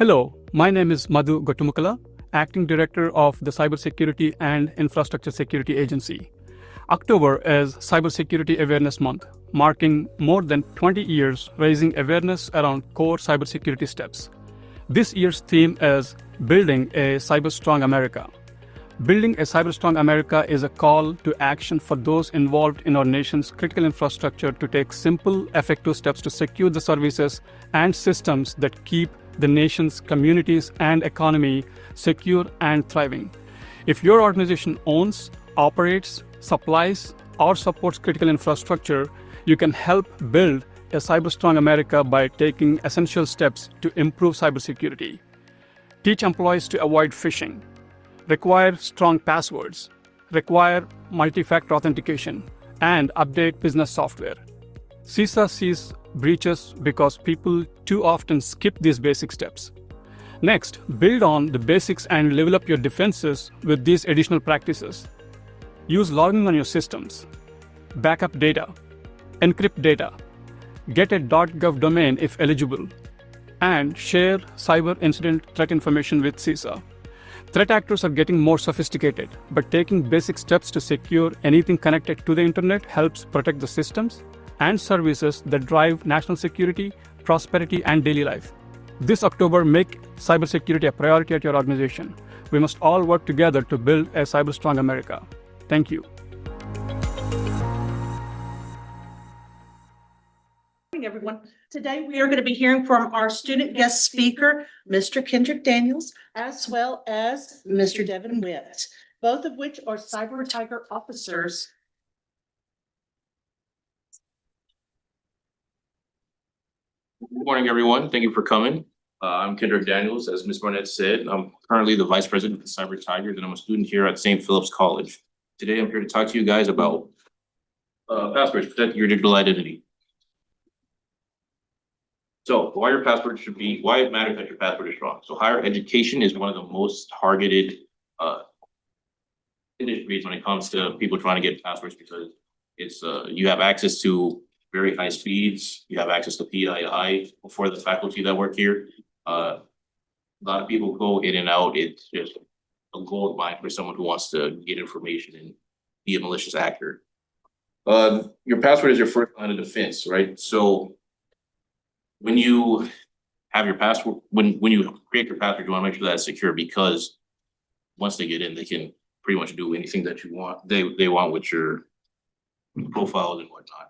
Hello, my name is Madhu Gottumukala, Acting Director of the Cybersecurity and Infrastructure Security Agency. October is Cybersecurity Awareness Month, marking more than 20 years raising awareness around core cybersecurity steps. This year's theme is Building a Cyber-Strong America. Building a cyber-strong America is a call to action for those involved in our nation's critical infrastructure to take simple, effective steps to secure the services and systems that keep the nation's communities and economy secure and thriving. If your organization owns, operates, supplies, or supports critical infrastructure, you can help build a cyber-strong America by taking essential steps to improve cybersecurity. Teach employees to avoid phishing. Require strong passwords, require multifactor authentication, and update business software. CISA sees breaches because people too often skip these basic steps. Next, build on the basics and level up your defenses with these additional practices. Use logging on your systems, backup data, encrypt data, get a .gov domain if eligible, and share cyber incident threat information with CISA. Threat actors are getting more sophisticated, but taking basic steps to secure anything connected to the internet helps protect the systems and services that drive national security, prosperity, and daily life. This October, make cybersecurity a priority at your organization. We must all work together to build a cyber-strong America. Thank you. Everyone. Today we are going to be hearing from our student guest speaker, Mr. Kendrick Daniels, as well as Mr. Devin Witt, both of which are Cyber Tiger officers. Good morning, everyone. Thank you for coming. I'm Kendrick Daniels. As Ms. Barnett said, I'm currently the Vice President of the Cyber Tigers, and I'm a student here at St. Philip's College. Today, I'm here to talk to you guys about passwords, protecting your digital identity. So why it matters that your password is strong. So higher education is one of the most targeted industries when it comes to people trying to get passwords, because it's you have access to very high speeds, you have access to PII for the faculty that work here. A lot of people go in and out. It's just a gold mine for someone who wants to get information and be a malicious actor. Your password is your first line of defense, right? So when you have your password, when you create your password, you want to make sure that it's secure, because once they get in, they can pretty much do anything that you want. They want with your profiles and whatnot.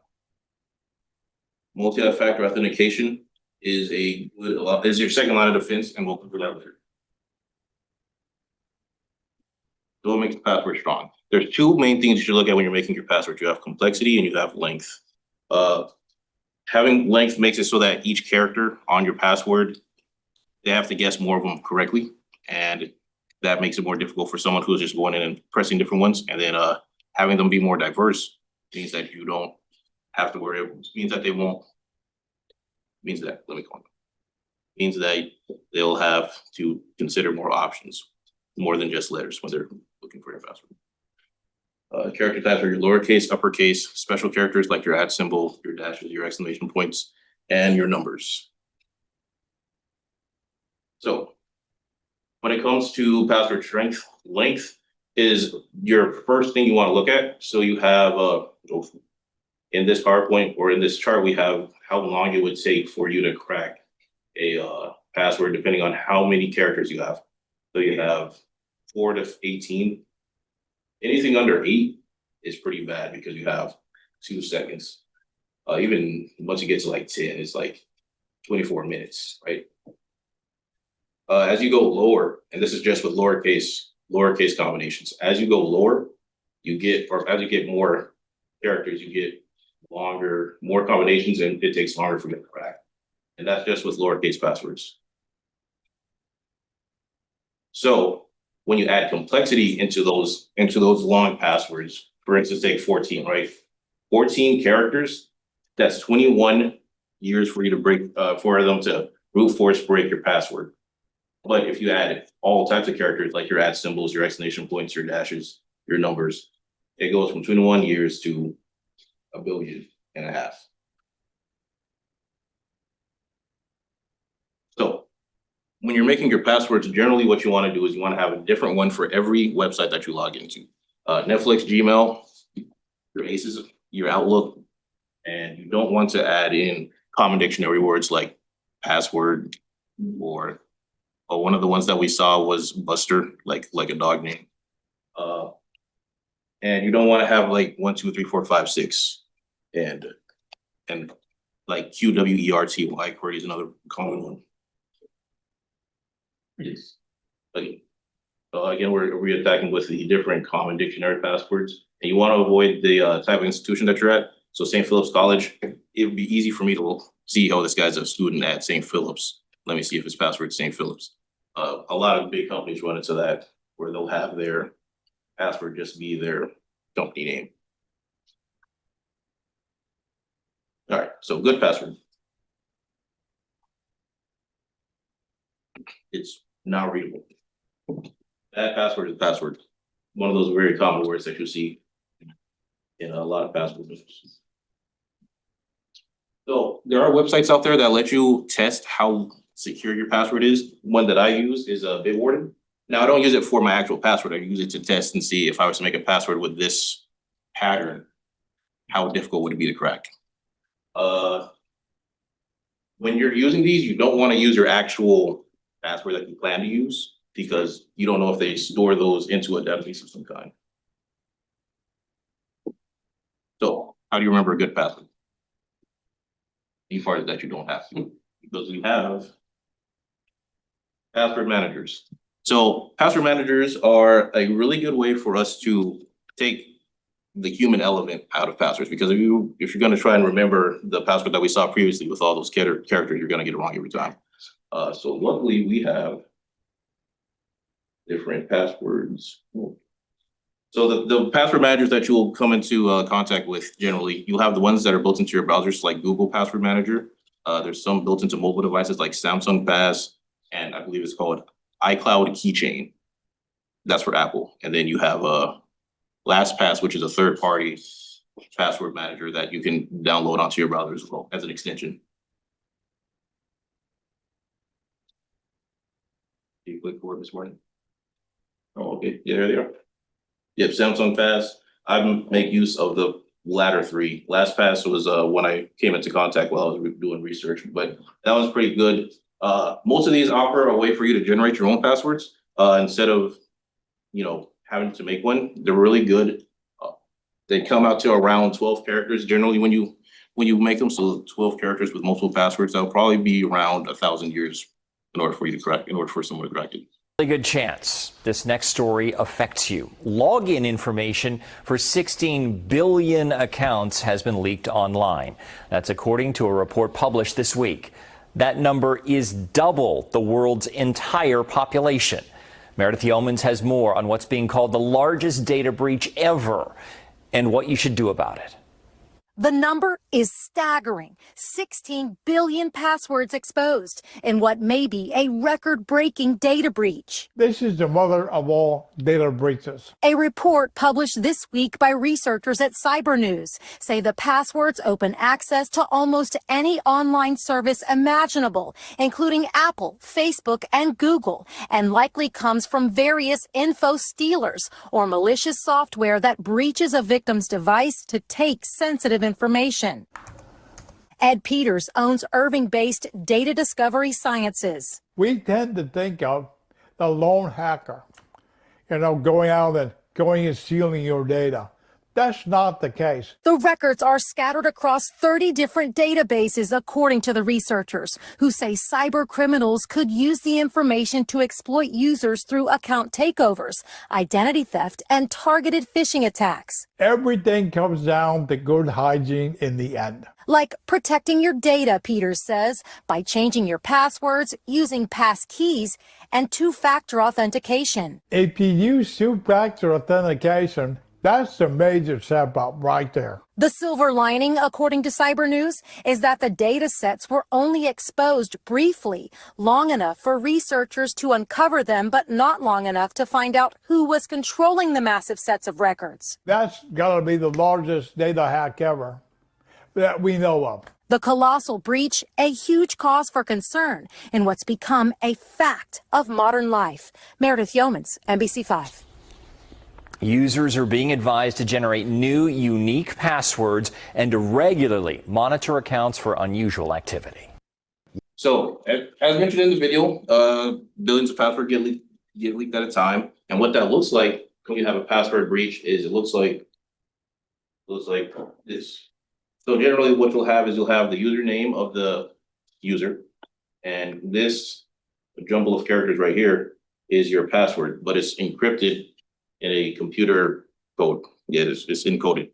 Multi-factor authentication is your second line of defense, and we'll cover that later. So what makes the password strong? There's two main things you should look at when you're making your password. You have complexity and you have length. Having length makes it so that each character on your password, they have to guess more of them correctly. And that makes it more difficult for someone who's just going in and pressing different ones. And then having them be more diverse means that you don't have to worry. Means that they'll have to consider more options, more than just letters when they're looking for your password. Character types are your lowercase, uppercase, special characters like your @ symbol, your dashes, your exclamation points, and your numbers. So when it comes to password strength, length is your first thing you want to look at. So you have in this PowerPoint or in this chart, we have how long it would take for you to crack a password, depending on how many characters you have. So you have 4 to 18. Anything under 8 is pretty bad because you have 2 seconds. Even once you get to like 10, it's like 24 minutes, right? As you go lower, and this is just with lowercase combinations. As you go lower, as you get more characters, you get more combinations, and it takes longer for them to crack. And that's just with lowercase passwords. So when you add complexity into those long passwords, for instance, take 14, right? 14 characters, that's 21 years for you to break, for them to brute force break your password. But if you add all types of characters, like your @ symbols, your exclamation points, your dashes, your numbers, it goes from 21 years to 1.5 billion. So when you're making your passwords, generally what you want to do is you want to have a different one for every website that you log into. Netflix, Gmail, your Aces, your Outlook, and you don't want to add in common dictionary words like password or one of the ones that we saw was Buster, like a dog name. And you don't want to have like 1, 2, 3, 4, 5, 6, and like QWERTY QWERTY is another common one. Yes. Again, we're attacking with the different common dictionary passwords, and you want to avoid the type of institution that you're at. So St. Philip's College, it would be easy for me to see, oh, this guy's a student at St. Philip's. Let me see if his password is St. Philip's. A lot of big companies run into that, where they'll have their password just be their company name. All right, so good password. It's not readable. Bad password is password. One of those very common words that you see in a lot of password businesses. So there are websites out there that let you test how secure your password is. One that I use is Bitwarden. Now I don't use it for my actual password. I use it to test and see if I was to make a password with this pattern, how difficult would it be to crack? When you're using these, you don't want to use your actual password that you plan to use, because you don't know if they store those into a database of some kind. So how do you remember a good password? The part is that you don't have to, because we have password managers. So password managers are a really good way for us to take the human element out of passwords, because if you're going to try and remember the password that we saw previously with all those characters, you're going to get it wrong every time. So luckily we have different passwords. So the password managers that you'll come into contact with, generally, you'll have the ones that are built into your browsers, like Google Password Manager. There's some built into mobile devices like Samsung Pass, and I believe it's called iCloud Keychain. That's for Apple. And then you have LastPass, which is a third-party password manager that you can download onto your browser as well as an extension. You click for it this morning. Oh, okay. Yeah, there they are. Yep, Samsung Pass. I make use of the latter three. LastPass was when I came into contact while I was doing research, but that was pretty good. Most of these offer a way for you to generate your own passwords instead of, having to make one. They're really good. They come out to around 12 characters generally when you make them. So 12 characters with multiple passwords, that'll probably be around 1,000 years in order for someone to crack it. A good chance this next story affects you. Login information for 16 billion accounts has been leaked online. That's according to a report published this week. That number is double the world's entire population. Meredith Yeomans has more on what's being called the largest data breach ever and what you should do about it. The number is staggering. 16 billion passwords exposed in what may be a record-breaking data breach. This is the mother of all data breaches. A report published this week by researchers at Cyber News say the passwords open access to almost any online service imaginable, including Apple, Facebook, and Google, and likely comes from various info stealers or malicious software that breaches a victim's device to take sensitive information. Ed Peters owns Irving-based Data Discovery Sciences. We tend to think of the lone hacker, going out and stealing your data. That's not the case. The records are scattered across 30 different databases, according to the researchers, who say cyber criminals could use the information to exploit users through account takeovers, identity theft, and targeted phishing attacks. Everything comes down to good hygiene in the end. Like protecting your data, Peters says, by changing your passwords, using pass keys, and two-factor authentication. If you use two-factor authentication, that's a major step up right there. The silver lining, according to Cyber News, is that the data sets were only exposed briefly, long enough for researchers to uncover them, but not long enough to find out who was controlling the massive sets of records. That's got to be the largest data hack ever that we know of. The colossal breach, a huge cause for concern in what's become a fact of modern life. Meredith Yeomans, NBC5. Users are being advised to generate new, unique passwords and to regularly monitor accounts for unusual activity. So, as mentioned in the video, billions of passwords get leaked at a time. And what that looks like when you have a password breach is it looks like this. So generally what you'll have is you'll have the username of the user, and this jumble of characters right here is your password, but it's encrypted in a computer code. Yeah, it's encoded.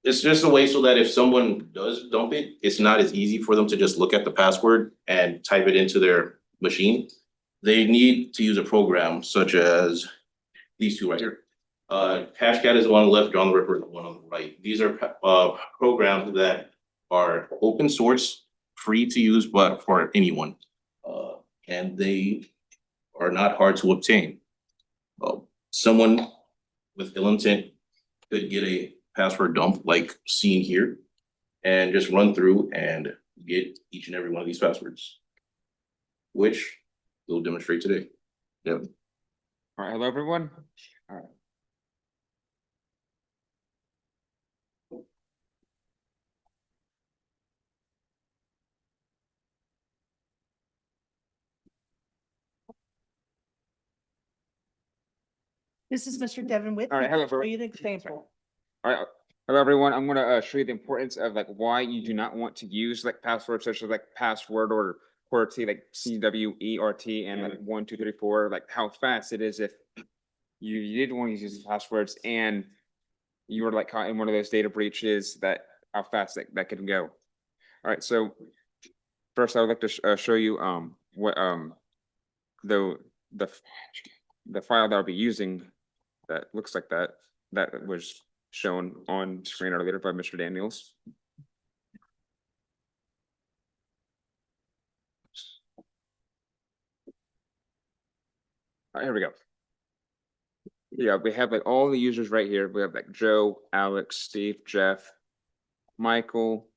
It's just a way so that if someone does dump it, it's not as easy for them to just look at the password and type it into their machine. They need to use a program such as these two right here. Hashcat is the one on the left, John the Ripper is the one on the right. These are programs that are open source, free to use, but for anyone. And they are not hard to obtain. Someone with ill intent could get a password dump like seen here and just run through and get each and every one of these passwords, which we'll demonstrate today. Devin. All right, hello everyone. All right. This is Mr. Devin Witt. All right, hello, Show you an example. All right, hello everyone. I'm gonna show you the importance of like why you do not want to use like passwords such as like password or QWERTY, like CWERT and like 1, 2, 3, 4, like how fast it is if you did want to use the passwords and you were like caught in one of those data breaches, that how fast that can go. All right, so first I would like to show you what the file that I'll be using that looks like that was shown on screen earlier by Mr. Daniels. All right, here we go. Yeah, we have like all the users right here. We have like Joe, Alex, Steve, Jeff, Michael.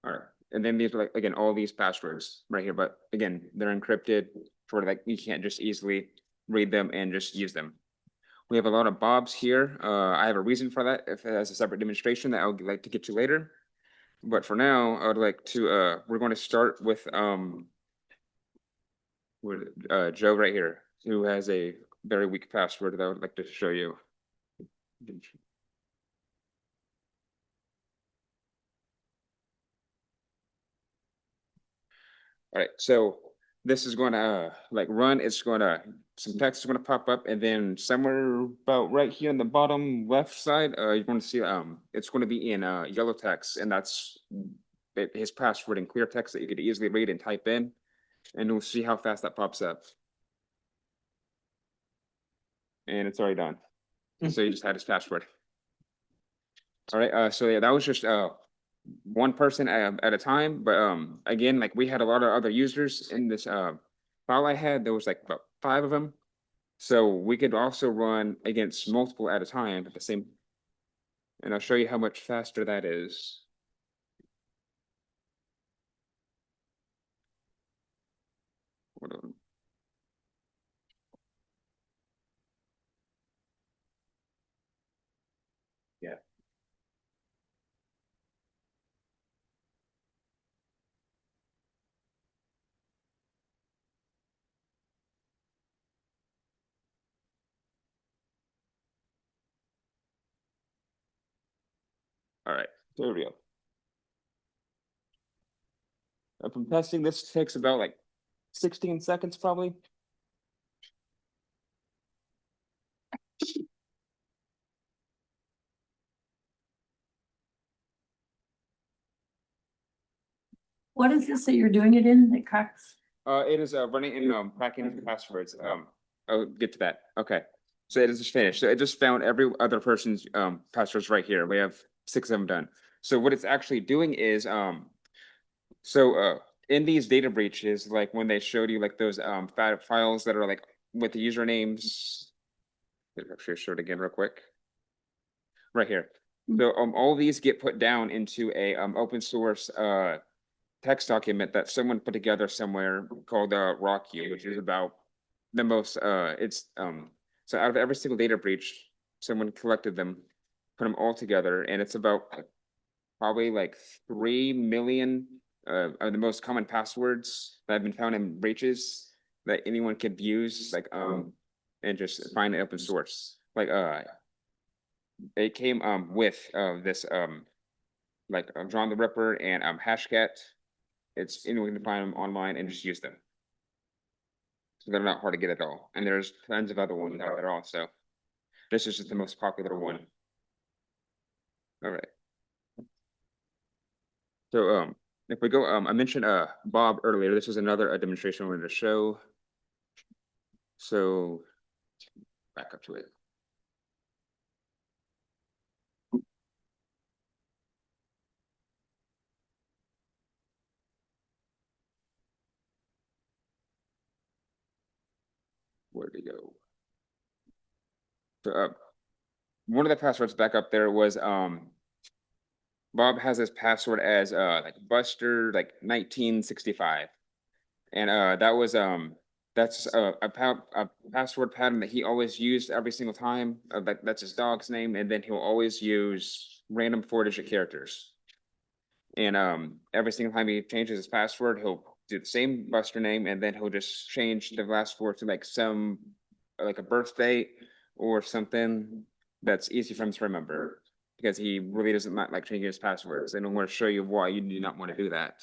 All right, and then these are like, again, all these passwords right here, but again, they're encrypted for like you can't just easily read them and just use them. We have a lot of Bobs here. I have a reason for that if it has a separate demonstration that I would like to get to later. But for now, I would like to we're going to start with Joe right here, who has a very weak password that I would like to show you. All right, so this is going to like run. It's going to some text is going to pop up, and then somewhere about right here on the bottom left side, you're going to see it's going to be in yellow text, and that's his password in clear text that you could easily read and type in, and we'll see how fast that pops up. And it's already done. So you just had his password. All right, so yeah, that was just one person at a time, but again, like we had a lot of other users in this file I had. There was like about 5 of them, so we could also run against multiple at a time at the same, and I'll show you how much faster that is. Hold on. Yeah. All right, there we go. From testing, this takes about like 16 seconds probably. What is this that you're doing it in that cracks? It is running in cracking passwords. I'll get to that. Okay. So it is just finished. So it just found every other person's passwords right here. We have 6 of them done. So what it's actually doing is in these data breaches, like when they showed you like those files that are like with the usernames, I'll actually show it again real quick. Right here. So all these get put down into a open source text document that someone put together somewhere called Rocky, which is about the most so out of every single data breach, someone collected them, put them all together, and it's about probably like 3 million of the most common passwords that have been found in breaches that anyone could use, like and just find it open source. Like it came with this like John the Ripper and Hashcat. It's anyone can find them online and just use them. So they're not hard to get at all. And there's tons of other ones out there also. This is just the most popular one. All right. So if we go, I mentioned Bob earlier. This is another demonstration I wanted to show. So back up to it. Where'd he go? So one of the passwords back up there was Bob has his password as like Buster like 1965. And that was that's a password pattern that he always used every single time. That's his dog's name, and then he'll always use random 4-digit characters. And every single time he changes his password, he'll do the same Buster name, and then he'll just change the last 4 to like some like a birth date or something that's easy for him to remember, because he really doesn't like changing his passwords. And I'm going to show you why you do not want to do that.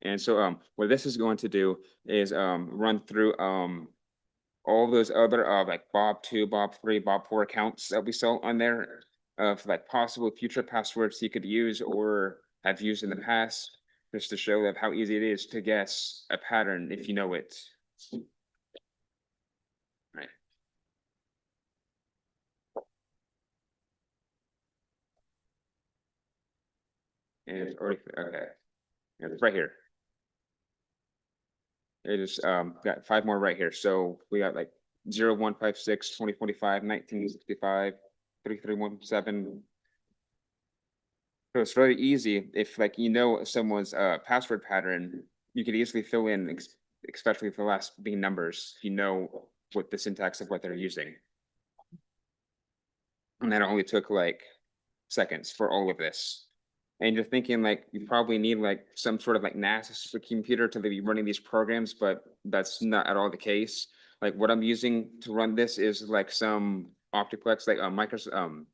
And so what this is going to do is run through all those other like Bob 2, Bob 3, Bob 4 accounts that we saw on there of like possible future passwords he could use or have used in the past, just to show that how easy it is to guess a pattern if you know it. Right. And it's already okay. And it's right here. It is got 5 more right here. So we got like 0156, 2045, 1965, 3317. So it's very easy if like you know someone's password pattern, you could easily fill in, especially for the last being numbers, if you know what the syntax of what they're using. And that only took like seconds for all of this. And you're thinking like you probably need like some sort of like NAS computer to be running these programs, but that's not at all the case. Like what I'm using to run this is like some Optiplex, like a Microsoft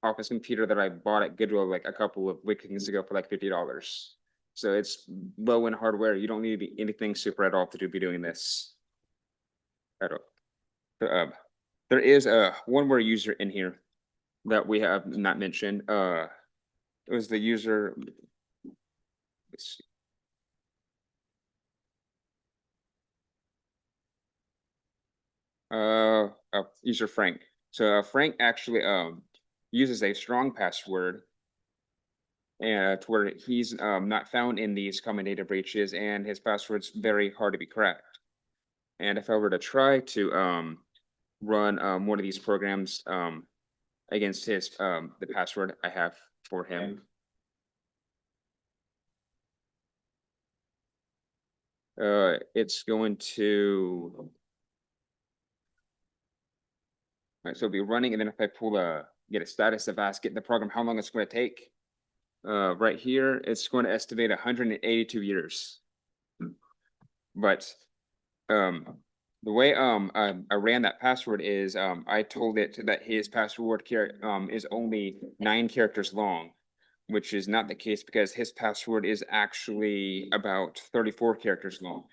office computer that I bought at Goodwill like a couple of weekends ago for like $50. So it's low in hardware. You don't need anything super at all to be doing this at all. So, there is one more user in here that we have not mentioned. It was the user. Let's see. User Frank. So Frank actually uses a strong password and to where he's not found in these common data breaches, and his password's very hard to be cracked. And if I were to try to run one of these programs against his the password I have for him. It's going to, all right, so it'll be running, and then if I pull get a status of ask it the program how long it's going to take, right here, it's going to estimate 182 years. But the way I ran that password is I told it that his password is only 9 characters long, which is not the case because his password is actually about 34 characters long.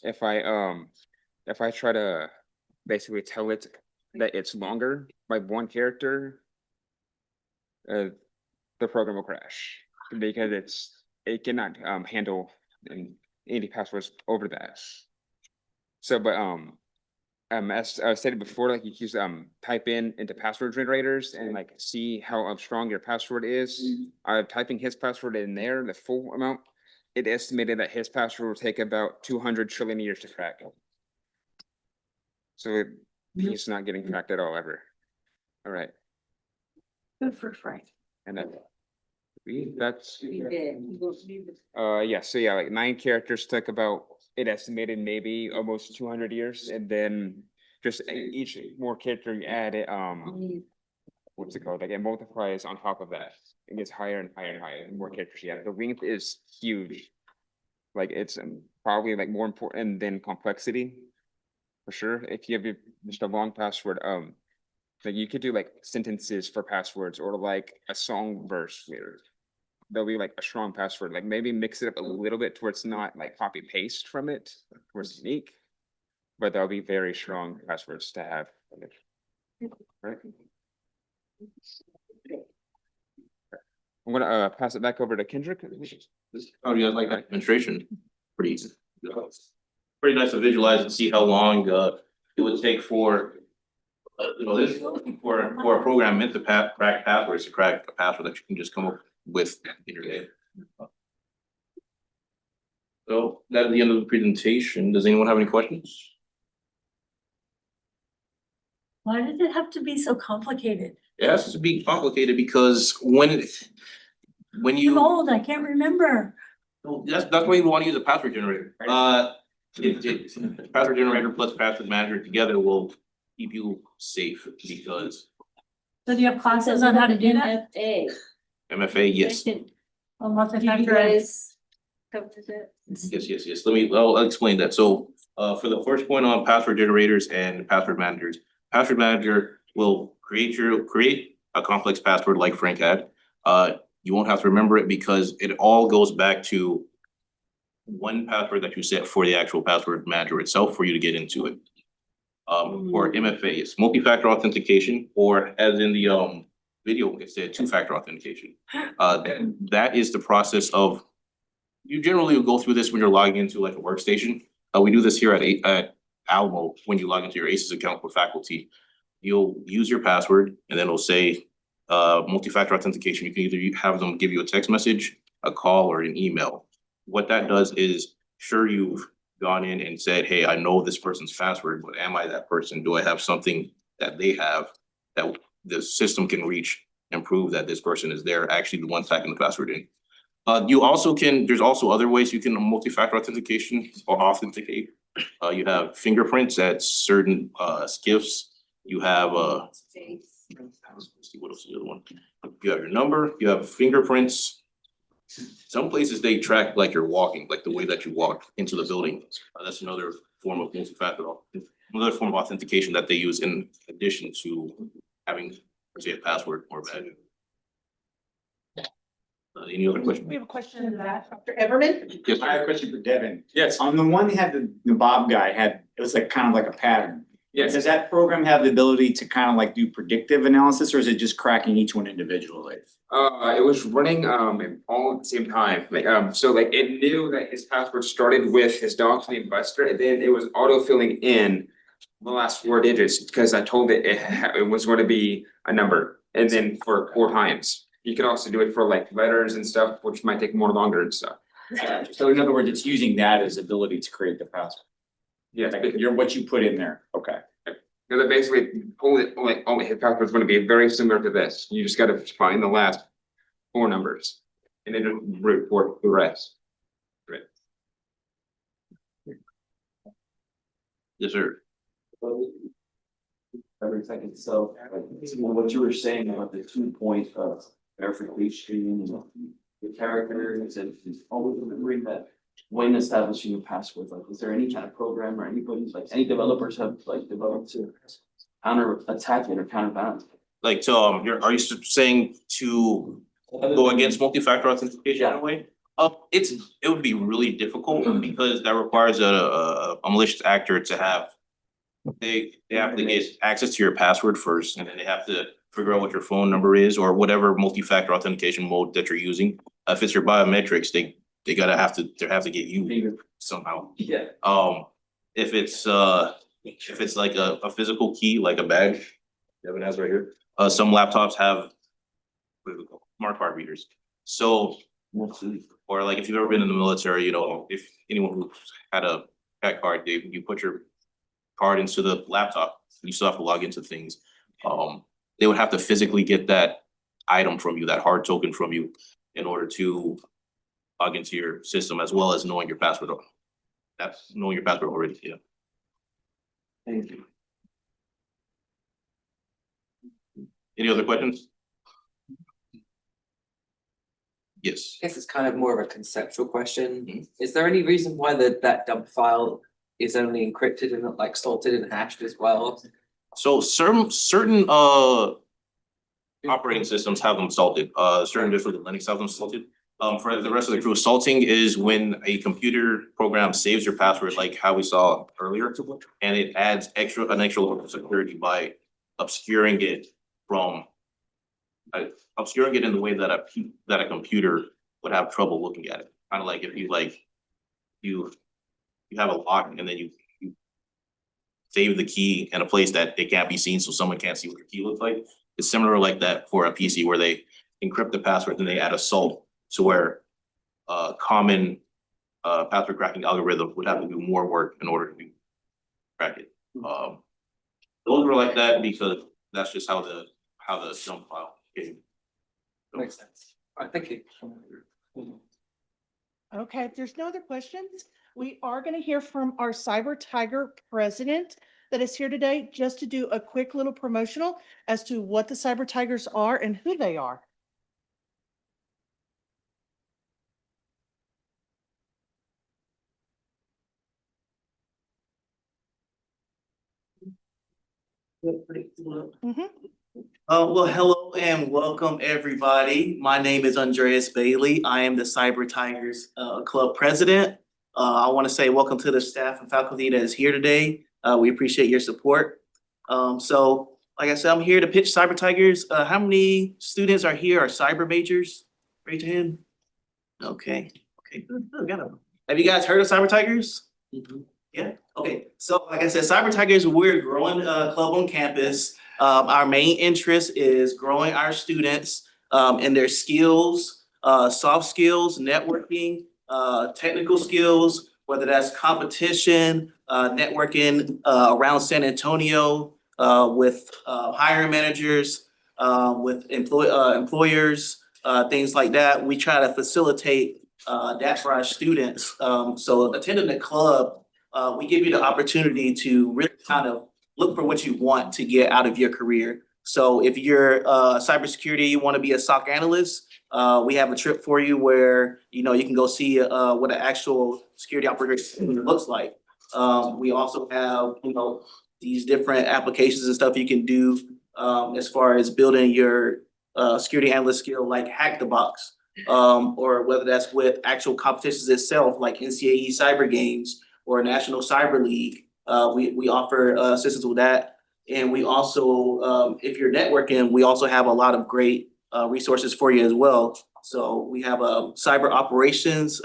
If I try to basically tell it that it's longer by 1 character, the program will crash because it cannot handle any passwords over that. So, but as I stated before, like you use type into password generators and like see how strong your password is. Typing his password in there, the full amount, it estimated that his password will take about 200 trillion years to crack. So he's not getting cracked at all ever. All right, Good for Frank. and then that's We did. yeah. So yeah, like 9 characters took about, it estimated maybe almost 200 years, and then just each more character you add it, what's it called? Like it multiplies on top of that. It gets higher and higher and higher. The more characters you add. The length is huge. Like it's probably like more important than complexity, for sure. If you have just a long password, like you could do like sentences for passwords, or like a song verse. There'll be like a strong password. Like maybe mix it up a little bit to where it's not like copy paste from it, where it's unique. But there'll be very strong passwords to have. Right. I'm gonna pass it back over to Kendrick. Oh, you guys like that demonstration? Pretty easy. Pretty nice to visualize and see how long it would take for this for a program meant to crack passwords, to crack a password that you can just come up with in your day. So that's the end of the presentation. Does anyone have any questions? Why did it have to be so complicated? It has to be complicated because when I'm you old, I can't remember. well, that's why you want to use a password generator. Password generator plus password manager together will keep you safe because So do you have classes on how to do that? MFA, yes. On multifactor. Yes. I'll explain that. So for the first point on password generators and password managers, password manager will create a complex password like Frank had. You won't have to remember it because it all goes back to one password that you set for the actual password manager itself for you to get into it. For MFA, it's multi-factor authentication, or as in the video, it said 2-factor authentication. That is the process of, you generally will go through this when you're logging into like a workstation. We do this here at Alamo. When you log into your ACES account for faculty, you'll use your password and then it'll say multi-factor authentication. You can either have them give you a text message, a call, or an email. What that does is, sure, you've gone in and said, hey, I know this person's password, but am I that person? Do I have something that they have that the system can reach and prove that this person is there, actually the one typing the password in? You also can, there's also other ways you can multi-factor authentication or authenticate. You have fingerprints at certain skiffs. You have let's see what else is the other one. You have your number, you have fingerprints. Some places they track like you're walking, like the way that you walk into the building. That's another form of multi-factor, another form of authentication that they use in addition to having, say, a password or badge. Any other questions? We have a question in the back, Dr. Everman. Yes, I have a question for Devin. Yes. On the one they had the Bob guy had, it was like kind of like a pattern. Yes. Does that program have the ability to kind of like do predictive analysis, or is it just cracking each one individually? It was running all at the same time. Like so like it knew that his password started with his dog's name Buster, and then it was auto filling in the last 4 digits because I told it it was going to be a number, and then for 4 times. You could also do it for like letters and stuff, which might take more longer and stuff. So in other words, it's using that as ability to create the password. Yeah, Like you're what you put in there. Okay. because basically only his password is going to be very similar to this. You just got to find the last 4 numbers, and then root for the rest. Right. yes, sir. Every second, so what you were saying about the 2-point verification, the characters, and always remembering that when establishing a password, like, is there any kind of program or anybody, like, any developers have like developed to counter attack it or counterbalance? Like, so are you saying to go against multi-factor authentication in a way? It would be really difficult because that requires a malicious actor to have. They have to get access to your password first, and then they have to figure out what your phone number is or whatever multi-factor authentication mode that you're using. If it's your biometrics, they have to get you somehow. Yeah. If it's like a physical key, like a badge, Devin has right here. Some laptops have what do we call smart card readers. So Or like if you've ever been in the military, you know, if anyone who's had a CAT card, you put your card into the laptop, you still have to log into things. They would have to physically get that item from you, that hard token from you, in order to log into your system, as well as knowing your password. That's knowing your password already, yeah. Thank you. Any other questions? Yes. I guess it's kind of more of a conceptual question. Is there any reason why that dump file is only encrypted and not like salted and hashed as well? So certain operating systems have them salted. Certain different Linux have them salted. For the rest of the crew, salting is when a computer program saves your password, like how we saw earlier, and it adds an extra level of security by obscuring it from obscuring it in the way that a computer would have trouble looking at it. Kind of like if you have a lock and then you save the key in a place that it can't be seen, so someone can't see what your key looks like. It's similar like that for a PC, where they encrypt the password and they add a salt to where common password cracking algorithm would have to do more work in order to crack it. Those were like that because that's just how the dump file came. Makes sense. All right, thank you. Okay, if there's no other questions, we are going to hear from our Cyber Tiger president that is here today just to do a quick little promotional as to what the Cyber Tigers are and who they are. Well, hello and welcome everybody. My name is Andreas Bailey. I am the Cyber Tigers Club president. I want to say welcome to the staff and faculty that is here today. We appreciate your support. So like I said, I'm here to pitch Cyber Tigers. How many students are here are cyber majors? Raise your hand. Okay, good. Have you guys heard of Cyber Tigers? Yeah, okay. So like I said, Cyber Tigers, we're a growing club on campus. Our main interest is growing our students in their skills, soft skills, networking, technical skills, whether that's competition, networking around San Antonio with hiring managers, with employers, things like that. We try to facilitate that for our students. So attending the club, we give you the opportunity to really kind of look for what you want to get out of your career. So if you're cybersecurity, you want to be a SOC analyst, we have a trip for you where, you know, you can go see what an actual security operation looks like. We also have, you know, these different applications and stuff you can do as far as building your security analyst skill, like Hack the Box, or whether that's with actual competitions itself, like NCAE Cyber Games or National Cyber League. We offer assistance with that. And we also, if you're networking, we also have a lot of great resources for you as well. So we have a Cyber Operations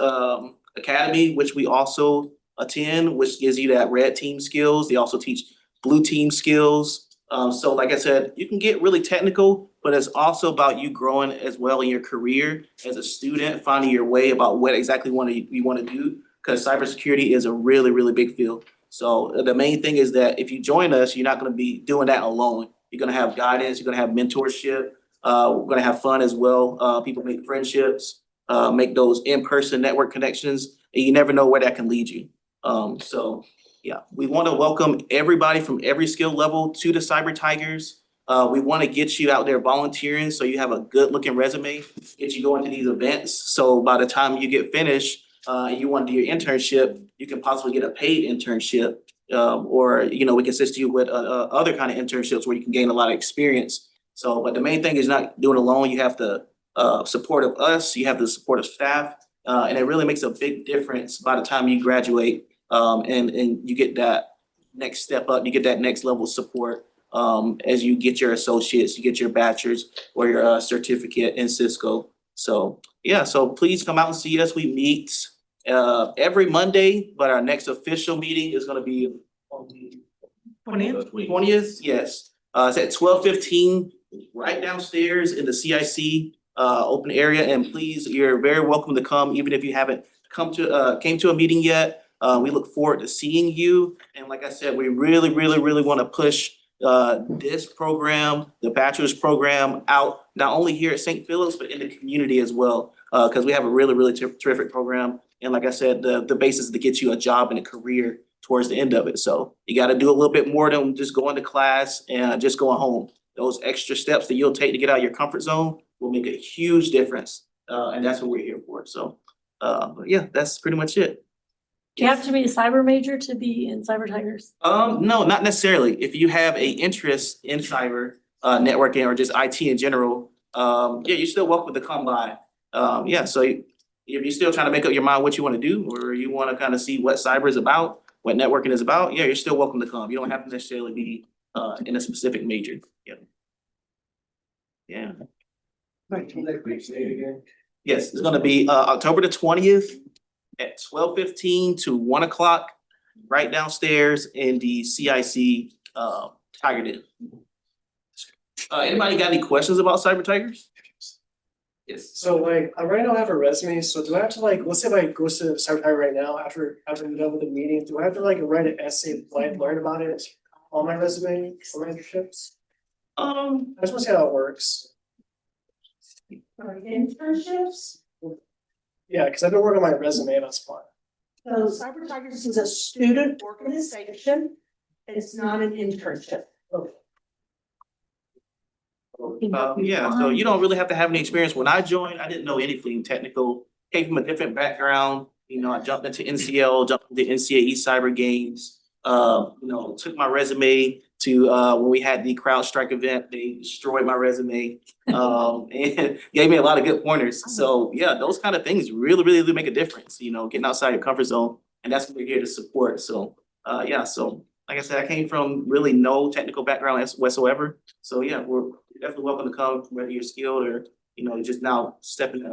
Academy, which we also attend, which gives you that red team skills. They also teach blue team skills. So like I said, you can get really technical, but it's also about you growing as well in your career as a student, finding your way about what exactly you want to do, because cybersecurity is a really, really big field. So the main thing is that if you join us, you're not going to be doing that alone. You're going to have guidance, you're going to have mentorship, we're going to have fun as well. People make friendships, make those in-person network connections, and you never know where that can lead you. So yeah, we want to welcome everybody from every skill level to the Cyber Tigers. We want to get you out there volunteering so you have a good looking resume, get you going to these events. So by the time you get finished, you want to do your internship, you can possibly get a paid internship, or, you know, we can assist you with other kind of internships where you can gain a lot of experience. So, but the main thing is not doing it alone. You have the support of us, you have the support of staff, and it really makes a big difference by the time you graduate, and you get that next step up, you get that next level of support as you get your associates, you get your bachelor's or your certificate in Cisco. So yeah, so please come out and see us. We meet every Monday, but our next official meeting is going to be 20th. Yes, it's at 12:15 right downstairs in the CIC open area, and please, you're very welcome to come, even if you haven't came to a meeting yet. We look forward to seeing you, and like I said, we really want to push this program, the bachelor's program, out not only here at St. Philip's, but in the community as well. Because we have a really terrific program, and like I said, the basis is to get you a job and a career towards the end of it. So you got to do a little bit more than just going to class and just going home. Those extra steps that you'll take to get out of your comfort zone will make a huge difference, and that's what we're here for. So, but yeah, that's pretty much it. Do you have to be a cyber major to be in Cyber Tigers? No, not necessarily. If you have a interest in cyber, networking, or just IT in general, yeah, you're still welcome to come by. Yeah, so if you're still trying to make up your mind what you want to do, or you want to kind of see what cyber is about, what networking is about, yeah, you're still welcome to come. You don't have to necessarily be in a specific major. Yeah. Yeah. Yes, it's gonna be October the 20th at 12:15 to 1 o'clock, right downstairs in the CIC Tiger Den. Anybody got any questions about Cyber Tigers? Yes. So like, right now I have a resume, so do I have to like, let's say if I go to Cyber Tiger right now, after I'm done with the meeting, do I have to like write an essay, like learn about it on my resume for my internships? I just wanna see how it works. Internships? Yeah, cause I've been working on my resume and that's fine. So Cyber Tigers is a student organization. It's not an internship. Yeah, so you don't really have to have any experience. When I joined, I didn't know anything technical, came from a different background. You know, I jumped into NCL, jumped into NCAE cyber games, took my resume to when we had the CrowdStrike event, they destroyed my resume and gave me a lot of good pointers. So yeah, those kind of things really do make a difference, getting outside your comfort zone, and that's what we're here to support. So yeah, so like I said, I came from really no technical background whatsoever. So yeah, we're definitely welcome to come, whether you're skilled or, just now stepping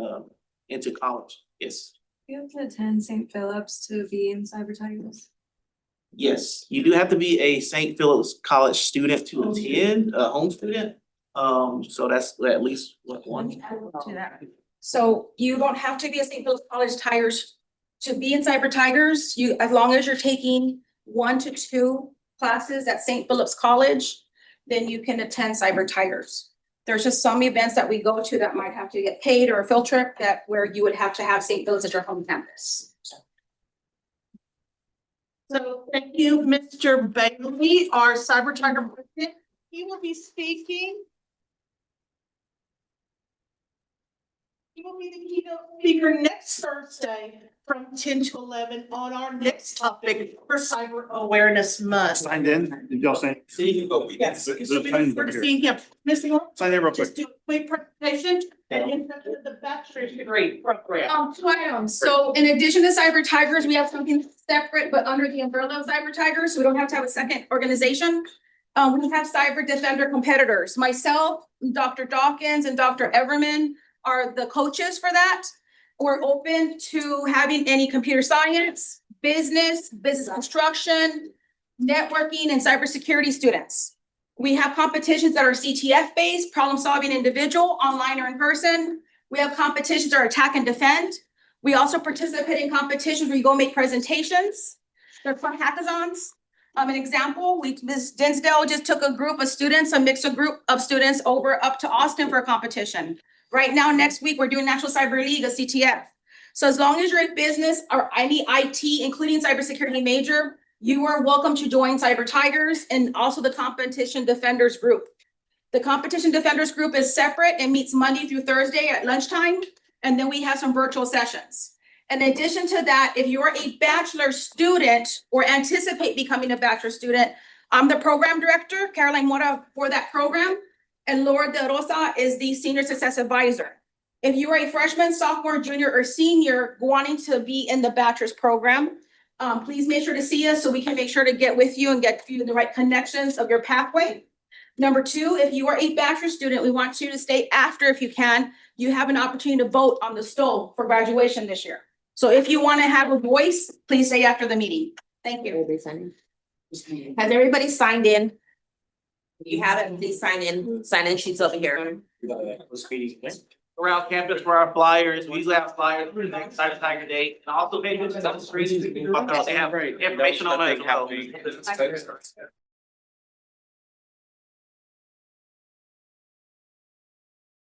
into college. Yes. You have to attend St. Philip's to be in Cyber Tigers. Yes, you do have to be a St. Philip's College student to attend, a home student. So that's at least one. So you don't have to be a St. Philip's College Tigers to be in Cyber Tigers. As long as you're taking 1 to 2 classes at St. Philip's College, then you can attend Cyber Tigers. There's just some events that we go to that might have to get paid, or a field trip where you would have to have St. Philip's as your home campus. So thank you, Mr. Bailey, our Cyber Tiger president. He will be speaking. He will be the keynote speaker next Thursday from 10 to 11 on our next topic for Cyber Awareness Month. Signed in, did y'all sign? Yes, so we look forward to seeing him. Ms. Moore, Sign in real just quick. do a quick presentation and introduction of the bachelor's degree program. 2 items. So in addition to Cyber Tigers, we have something separate, but under the umbrella of Cyber Tigers, so we don't have to have a second organization. We have Cyber Defender competitors. Myself, Dr. Dawkins, and Dr. Everman are the coaches for that. We're open to having any computer science, business construction, networking, and cybersecurity students. We have competitions that are CTF based, problem solving individual, online or in person. We have competitions that are attack and defend. We also participate in competitions where you go make presentations. They're fun hackathons. An example, Ms. Dinsdale just took a group of students, a group of students up to Austin for a competition. Right now, next week, we're doing National Cyber League, a CTF. So as long as you're in business or any IT, including cybersecurity major, you are welcome to join Cyber Tigers and also the Competition Defenders Group. The Competition Defenders Group is separate and meets Monday through Thursday at lunchtime. And then we have some virtual sessions. In addition to that, if you're a bachelor student or anticipate becoming a bachelor student, I'm the program director, Caroline Mora, for that program. And Laura De Rosa is the senior success advisor. If you are a freshman, sophomore, junior, or senior wanting to be in the bachelor's program, please make sure to see us so we can make sure to get with you and get you the right connections of your pathway. Number 2, if you are a bachelor student, we want you to stay after if you can. You have an opportunity to vote on the STOL for graduation this year. So if you want to have a voice, please stay after the meeting. Thank you. Has everybody signed in? If you haven't, please sign in sheets over here. around campus for our flyers. We usually have flyers for the next Cyber Tiger Day. And also pay attention to the screens. They have information on it as well.